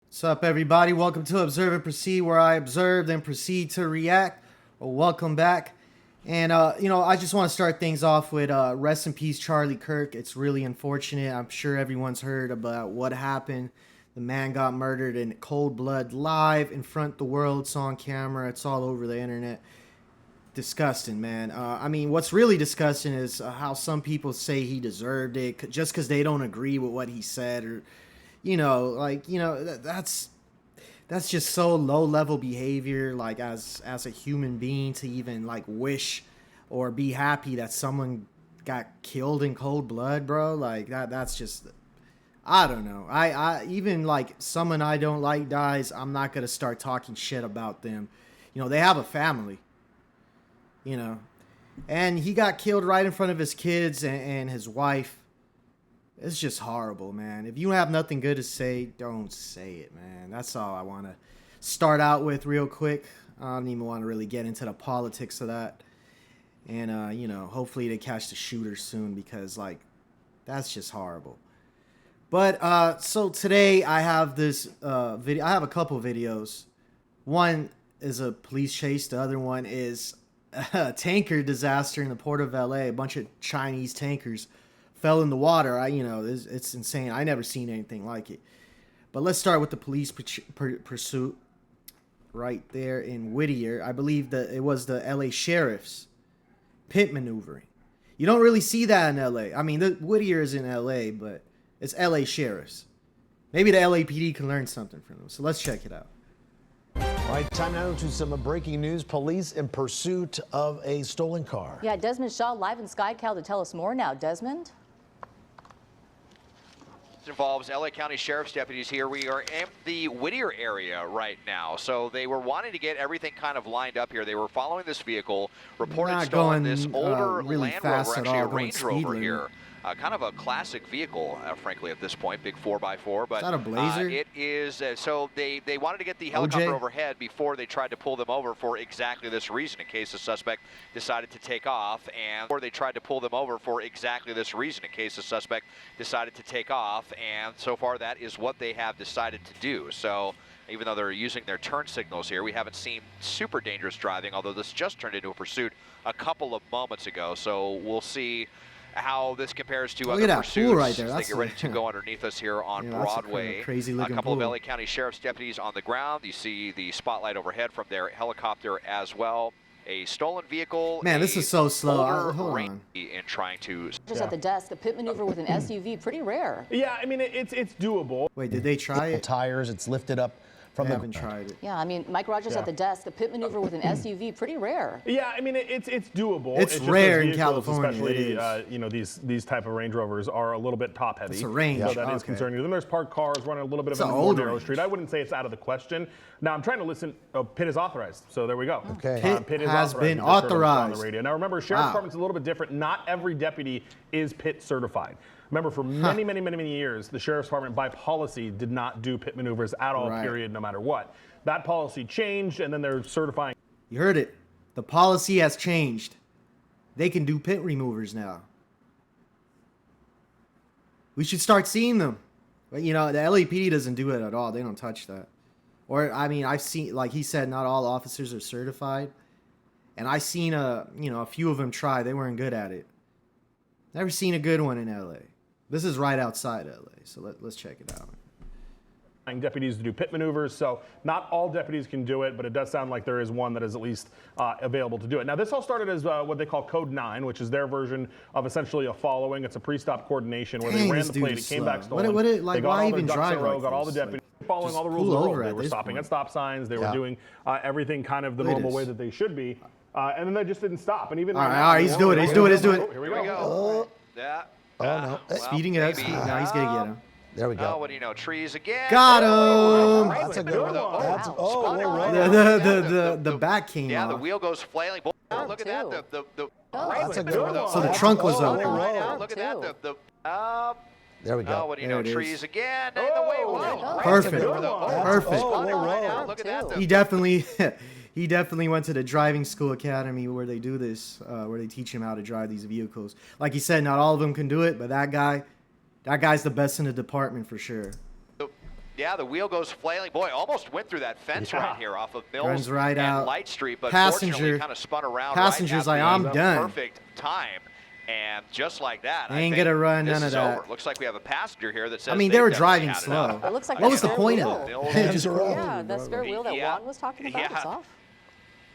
What's up, everybody? Welcome to Observe and Proceed, where I observe then proceed to react. Well, welcome back. And, I just want to start things off with rest in peace, Charlie Kirk. It's really unfortunate. I'm sure everyone's heard about what happened. The man got murdered in cold blood, live in front of the world. It's on camera. It's all over the internet. Disgusting, man. What's really disgusting is how some people say he deserved it just because they don't agree with what he said, or that's just so low level behavior, like as a human being, to even like wish or be happy that someone got killed in cold blood, bro. Like that's just, I don't know. I even like someone I don't like dies, I'm not gonna start talking shit about them. They have a family, and he got killed right in front of his kids and his wife. It's just horrible, man. If you have nothing good to say, don't say it, man. That's all I want to start out with real quick. I don't even want to really get into the politics of that. And, hopefully they catch the shooter soon, because, like, that's just horrible. But, so today I have this video. I have a couple videos. One is a police chase. The other one is a tanker disaster in the port of LA. A bunch of Chinese tankers fell in the water. It's insane. I never seen anything like it. But let's start with the police pursuit right there in Whittier. I believe that it was the LA sheriff's pit maneuvering. You don't really see that in LA. I mean, the Whittier is in LA, but it's LA sheriffs. Maybe the LAPD can learn something from them. So let's check it out. All right, time now to some breaking news. Police in pursuit of a stolen car. Yeah, Desmond Shaw live in SkyCal to tell us more now. Desmond? Involves LA County Sheriff's deputies here. We are in the Whittier area right now. So they were wanting to get everything kind of lined up here. They were following this vehicle, reported stolen this older really Land fast Rover, at actually all, a going Range Rover speed here. Kind of a classic vehicle, frankly, at this point, big 4x4. But is that a Blazer? it is. So they wanted to get the helicopter overhead before they tried to pull them over for exactly this reason, in case the suspect decided to take off. And or they tried to pull them over for exactly this reason, in case the suspect decided to take off. And so far, that is what they have decided to do. So even though they're using their turn signals here, we haven't seen super dangerous driving, although this just turned into a pursuit a couple of moments ago. So we'll see how this compares to other pursuits right there. as they get ready to go underneath us here on Broadway. A couple of LA County Sheriff's deputies on the ground. You see the spotlight overhead from their helicopter as well. A stolen vehicle. Man, this is so slow. Hold on. In trying to. Just at the desk, a pit maneuver with an SUV, pretty rare. Yeah, I mean, it's doable. Wait, did they try it? Tires, it's lifted up from I the haven't tried it. Yeah, I mean, Mike Rogers at the desk, a pit maneuver with an SUV, pretty rare. Yeah, I mean, it's doable. It's just rare those in vehicles, California, especially these type of Range Rovers are a little bit top heavy. It's a Range. So that is concerning. Then there's parked cars running a little bit of a an more old narrow Range. street. I wouldn't say it's out of the question. Now I'm trying to listen. Oh, pit is authorized. So there we go. Okay. Pit is has been You just heard it on authorized. the radio. Now remember, Sheriff's Department's a little bit different. Not every deputy is pit certified. Remember, for many years, the Sheriff's Department, by policy, did not do pit maneuvers at all, period, no matter what. That policy changed, and then they're certifying. You heard it. The policy has changed. They can do pit removers now. We should start seeing them. But, the LAPD doesn't do it at all. They don't touch that. Or, I mean, I've seen, like he said, not all officers are certified. And I've seen, a few of them try. They weren't good at it. Never seen a good one in LA. This is right outside LA, so let's check it out. Deputies to do pit maneuvers, so not all deputies can do it, but it does sound like there is one that is at least available to do it. Now, this all started as what they call Code 9, which is their version of essentially a following. It's a pre-stop coordination where they ran the plate, it came back stolen. They got all their ducks in a row, got all the deputies following all the rules of the road. They were stopping at stop signs. They were doing everything kind of the normal way that they should be. And then they just didn't stop. And even all right, he's doing it. He's doing it. Here we go. No. Speeding it up. Now he's going to get him. There we go. Oh, what do you know? Trees again. Got him. That's a good one. The back came off. Yeah, the wheel goes flailing. Look at that. That's a good one. So the trunk was open. Look at that. There we go. Oh, what do you know? Trees again. And the way. Whoa. Perfect. Perfect. Look at that. He definitely he definitely went to the driving school academy where they do this, where they teach him how to drive these vehicles. Like he said, not all of them can do it, but that guy's the best in the department for sure. Yeah, the wheel goes flailing. Boy, almost went through that fence right here off of Mills Runs right and out. Light Street, but Passenger- fortunately kind of spun around passenger's right like, at "I'm the done." perfect time. And just like that, Ain't I think gonna run this none of is that. over. Looks like we have a passenger here that says I mean, they were definitely driving had it slow. out. It looks like What a was the spare point wheel. of it? Hands Just are roll. up. Yeah, that spare wheel that Yeah. Juan was talking about is Yeah. off.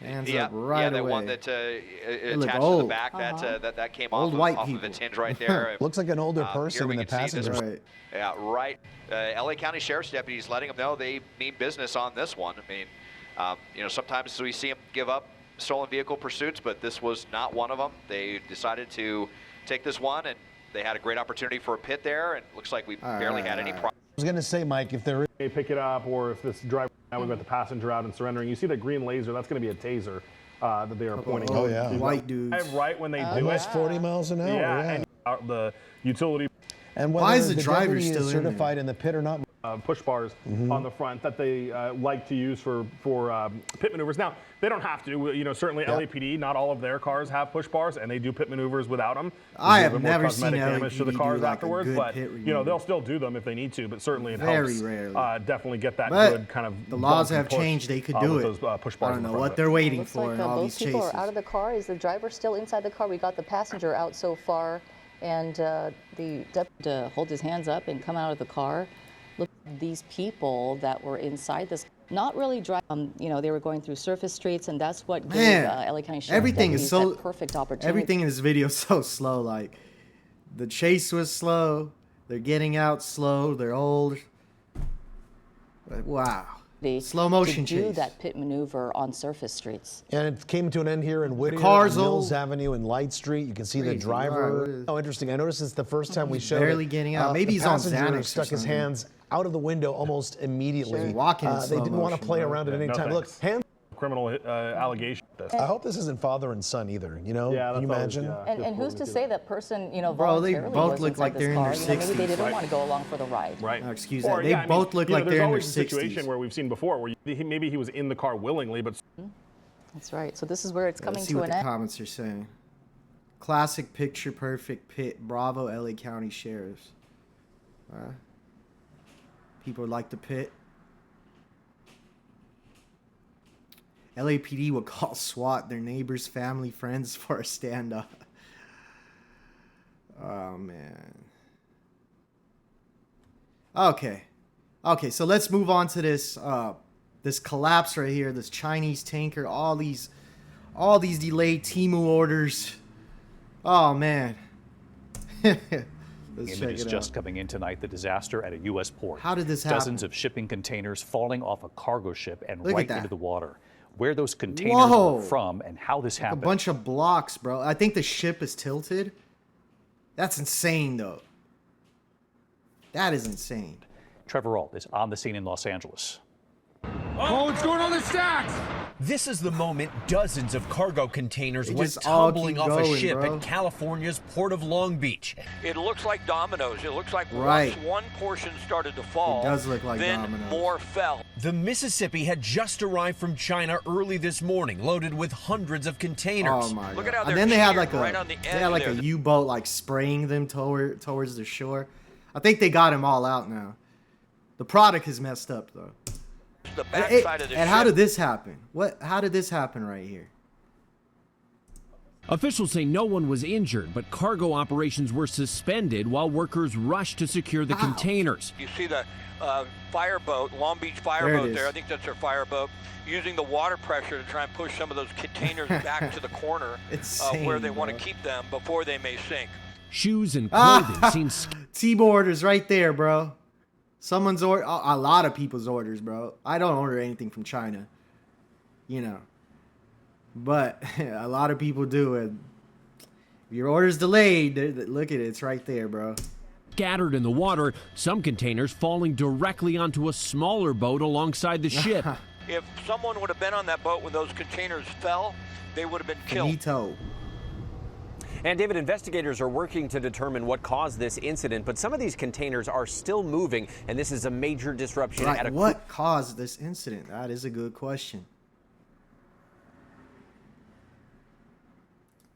Hands Yeah, up right yeah, away. that one that look attached to the old. back that came Old off, white off of people. its hinge right there. Looks like an older Here person we in the can see this passenger. Right. Yeah, right. LA County Sheriff's deputies letting them know they mean business on this one. I mean, you know, sometimes we see them give up stolen vehicle pursuits, but this was not one of them. They decided to take this one, and they had a great opportunity for a pit there, and it looks like we barely had any problems. I was going to say, Mike, if there is They pick it up, or if this driver, now we've got the passenger out and surrendering. You see that green laser, that's going to be a taser that they are pointing. Oh, yeah. White dudes. Right when they do it. almost 40 miles an hour. Yeah, and the utility And Why whether is the driver deputy still is in there? certified in the pit or not. push bars on the front that they like to use for pit maneuvers. Now, they don't have to. You know, certainly LAPD, not all of their cars have push bars, and they do pit maneuvers without them. I There's a have bit more never seen cosmetic damage to the LAPD cars do, like, a afterwards, good but pit you know, maneuver. they'll still do them if they need to. But certainly it Very helps rarely. definitely get that But good kind of the laws bump and have push, changed. They could do with it. Those, push I bars don't in know front what of it. they're waiting Looks for like in all both these people chases. are out of the car. Is the driver still inside the car? We got the passenger out so far, and the deputy to hold his hands up and come out of the car. Look, these people that were inside this, not really driving. You know, they were going through surface streets, and that's what gave Man, LA County Sheriff's everything is deputies so that perfect opportunity. Everything in this video is so slow. Like, the chase was slow. They're getting out slow. They're old. Like, wow. Slow motion to do chase. that pit maneuver on surface streets. And it came to an end here in Whittier, car's on Mills old. Avenue and Light Street. You can see the Crazy. driver. Right. Oh, interesting. I noticed it's the first time we showed barely it. getting out. Maybe the he's on passenger Xanax or stuck his something. hands out of the window almost immediately. He's walking in They slow didn't want to motion, play bro. around at Yeah, any no time. Look, thanks. hands. Criminal allegation. I hope this isn't father and son either. You know, Yeah, can you that's always, imagine? yeah. And who's to say that person, you know, Bro, they voluntarily both was look inside like this they're in car. their You know, maybe they 60s. didn't Right. want to go along for the ride. Right. Excuse Or, that. They yeah, I mean, both look you know, like they're in their there's always a situation 60s. where we've seen before where maybe he was in the car willingly, but That's right. So this is where it's coming Let's see to what an the end. comments are saying. Classic picture perfect pit. Bravo, LA County Sheriffs. People like the pit. LAPD will call SWAT their neighbors, family, friends for a standoff. Oh, man. Okay. Okay, so let's move on to this this collapse right here, this Chinese tanker, all these delayed Temu orders. Oh, man. Let's check Images it just out. coming in tonight, the disaster at a U.S. port. How did this happen? Dozens of shipping containers falling off a cargo ship and Look at right that. into the water. Where those containers Whoa. were from and how this A happened. bunch of blocks, bro. I think the ship is tilted. That's insane, though. That is insane. Trevor Ault is on the scene in Los Angeles. Oh, what's going on the stacks? This is the moment dozens of cargo containers They went just all tumbling keep off a going, ship bro. at California's Port of Long Beach. It looks like dominoes. It looks like Right. once one portion started to fall, It does look like then dominoes. more fell. The Mississippi had just arrived from China early this morning, loaded with hundreds of containers. Oh my Look god! at how and they're then they had sheared like right on the they edge had like there. a U-boat like spraying them towards the shore. I think they got them all out now. The product is messed up though. The And, backside of the and how ship. did this happen? How did this happen right here? Officials say no one was injured, but cargo operations were suspended while workers rushed to secure the How? containers. You see the fireboat, Long Beach There it fireboat is. there. I think that's their fireboat, using the water pressure to try and push some of those containers back to the corner Insane, where they want bro. to keep them before they may sink. Shoes and clothing seemed T-board orders right there, bro. Someone's order, a lot of people's orders, bro. I don't order anything from China, you know, but a lot of people do. And if your order's delayed, look at it, it's right there, bro. scattered in the water, some containers falling directly onto a smaller boat alongside the ship. If someone would have been on that boat when those containers fell, they would have been killed. Finito. And David, investigators are working to determine what caused this incident, but some of these containers are still moving, and this is a major disruption at Right, a what caused this incident? That is a good question.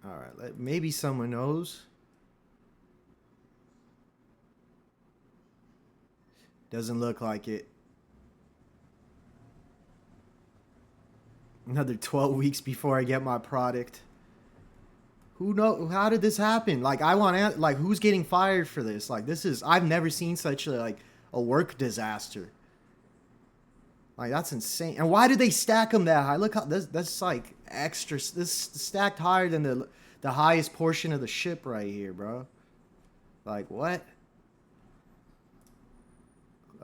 All right, maybe someone knows. Doesn't look like it. Another 12 weeks before I get my product. Who know? How did this happen? Like, I want, like, who's getting fired for this? Like, this is, I've never seen such a work disaster. Like, that's insane. And why did they stack them that high? Look how that's like extra. This stacked higher than the highest portion of the ship right here, bro. Like, what?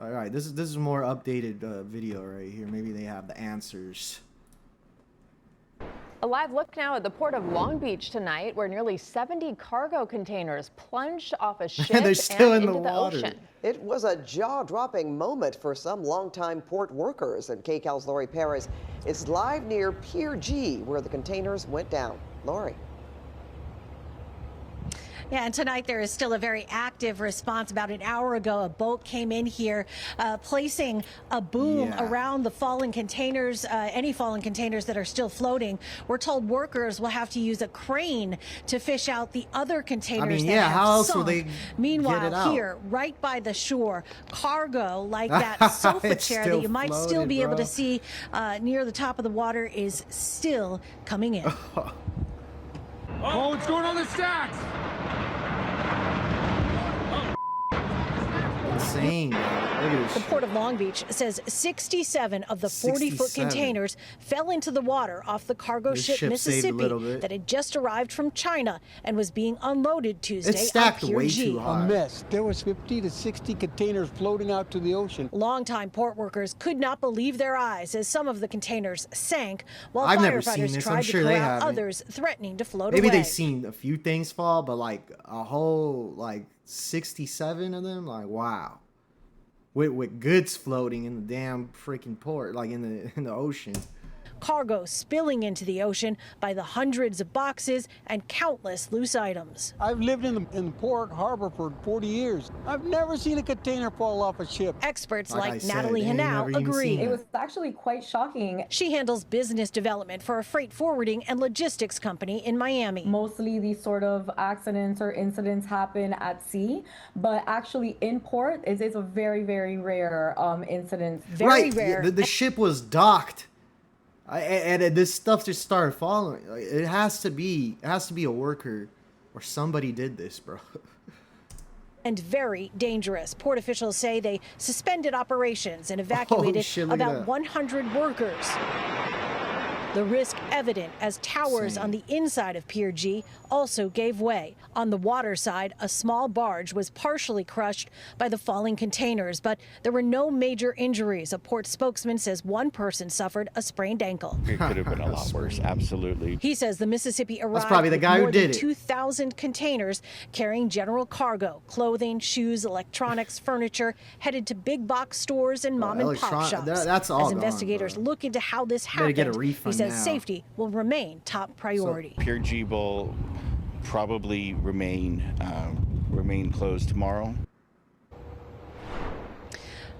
All right, this is a more updated video right here. Maybe they have the answers. A live look now at the port of Long Beach tonight, where nearly 70 cargo containers plunged off a ship They're still and in into the water. ocean. It was a jaw-dropping moment for some longtime port workers, and KCAL's Lori Perez is live near Pier G, where the containers went down. Lori. Yeah, and tonight there is still a very active response. About an hour ago, a boat came in here, placing a boom around the fallen containers, any fallen containers that are still floating. We're told workers will have to use a crane to fish out the other containers that have how else will sunk. they Meanwhile, get it out? here, right by the shore, cargo like that sofa It's chair still that you might still floating, be able bro. to see near the top of the water is still coming in. Oh, what's going on the stacks? Insane, bro. Look at this The shit. Port of Long Beach says 67 of the 40-foot 67. containers fell into the water off the cargo This ship ship saved a little Mississippi bit. that had just arrived from China and was being unloaded Tuesday It's stacked on Pier way G. too high. A mess. There was 50 to 60 containers floating out to the ocean. Longtime port workers could not believe their eyes as some of the containers sank, while I've never seen firefighters this. I'm tried sure to they corral haven't. others threatening to float Maybe away. they've seen a few things fall, but like a whole 67 of them. Like, wow. With goods floating in the damn freaking port, like in the ocean. Cargo spilling into the ocean by the hundreds of boxes and countless loose items. I've lived in the port harbor for 40 years. I've never seen a container fall off a ship. Experts Like I like said, Natalie they ain't Hanau never even agree. seen It was actually quite shocking. She handles business development for a freight forwarding and logistics company in Miami. Mostly these sort of accidents or incidents happen at sea, but actually in port is a very, very rare incident. Very right. rare. The ship was docked. And this stuff just started falling. Like, it has to be a worker or somebody did this, bro. And very dangerous. Port officials say they suspended operations and evacuated shit, look at about that. 100 workers. The risk evident as towers Insane. on the inside of Pier G also gave way. On the water side, a small barge was partially crushed by the falling containers, but there were no major injuries. A port spokesman says one person suffered a sprained ankle. It could have been a lot worse, absolutely. He says the Mississippi arrived probably the with guy who more than did it. 2,000 containers carrying general cargo, clothing, shoes, electronics, furniture, headed to big box stores and mom and pop shops. that's all As gone, investigators bro. look into how this Better happened, get a he refund says now. safety will remain top priority. Pier G will probably remain closed tomorrow.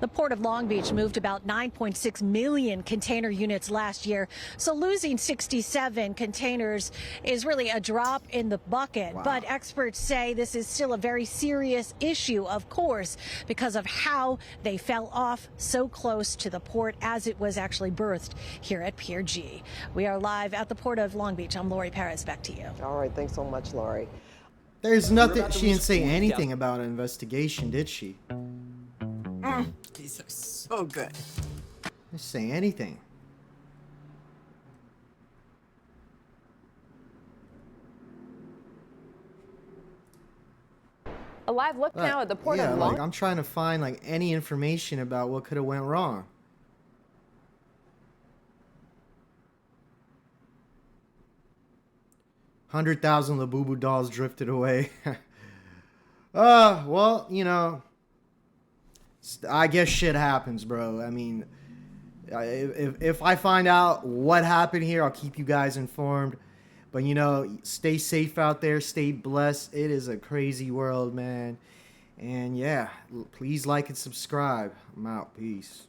The Port of Long Beach moved about 9.6 million container units last year, so losing 67 containers is really a drop in the bucket. Wow. But experts say this is still a very serious issue, of course, because of how they fell off so close to the port as it was actually berthed here at Pier G. We are live at the Port of Long Beach. I'm Lori Perez. Back to you. All right, thanks so much, Lori. There's nothing. She didn't say anything about an investigation, did she? These are so good. Didn't say anything. A live look now at the port yeah, of Long like I'm trying to find like any information about what could have went wrong. $100,000 Labubu dolls drifted away. Well, you know, I guess shit happens, bro. I mean, if I find out what happened here, I'll keep you guys informed. But, you know, stay safe out there. Stay blessed. It is a crazy world, man. And, yeah, please like and subscribe. I'm out. Peace.